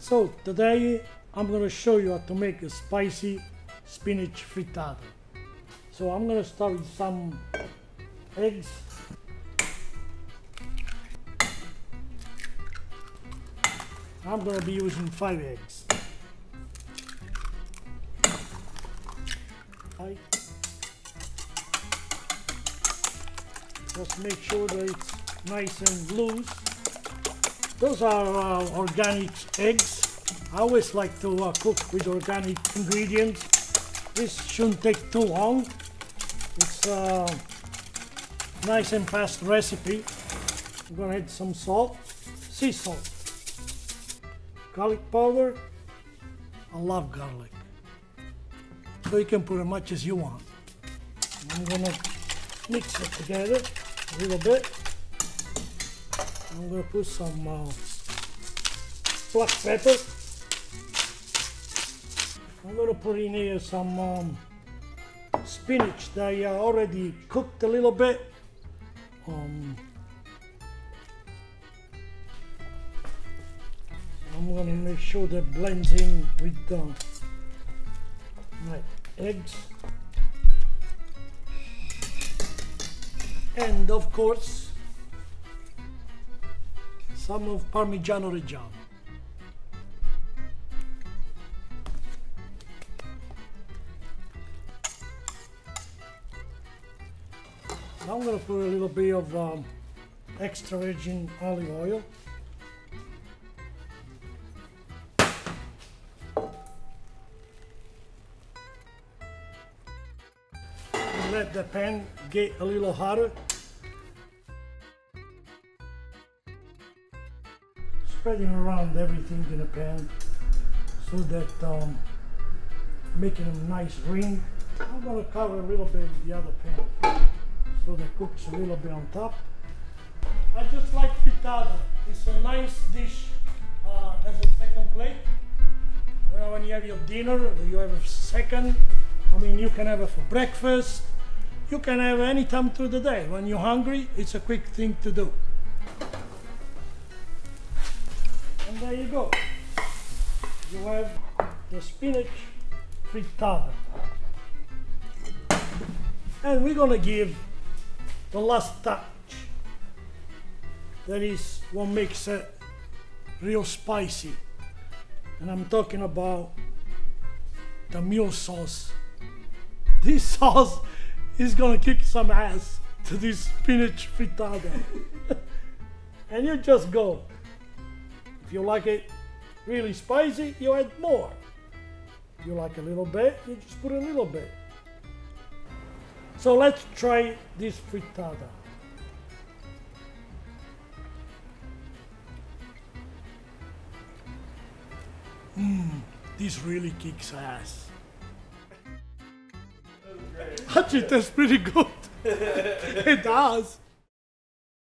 So today I'm going to show you how to make a spicy spinach frittata. So I'm going to start with some eggs. I'm going to be using 5 eggs. Just make sure that it's nice and loose. Those are organic eggs. I always like to cook with organic ingredients. This shouldn't take too long. It's a nice and fast recipe. I'm gonna add some salt, sea salt, garlic powder. I love garlic, so you can put as much as you want. I'm gonna mix it together a little bit. I'm going to put some black pepper. I'm going to put in here some spinach that I already cooked a little bit. I'm going to make sure that blends in with my eggs. And of course, some of Parmigiano Reggiano. Now I'm going to put a little bit of extra virgin olive oil. And let the pan get a little hotter. Spreading around everything in the pan so that making a nice ring. I'm going to cover a little bit of the other pan so that cooks a little bit on top. I just like frittata. It's a nice dish as a second plate. Well, when you have your dinner, you have a second. I mean, you can have it for breakfast. You can have it any time through the day. When you're hungry, it's a quick thing to do. And there you go. You have the spinach frittata. And we're gonna give the last touch. That is what makes it real spicy. And I'm talking about the Mule sauce. This sauce is gonna kick some ass to this spinach frittata. And you just go. If you like it really spicy, you add more. If you like a little bit, you just put a little bit. So let's try this frittata. This really kicks ass. Actually, it tastes pretty good. It does.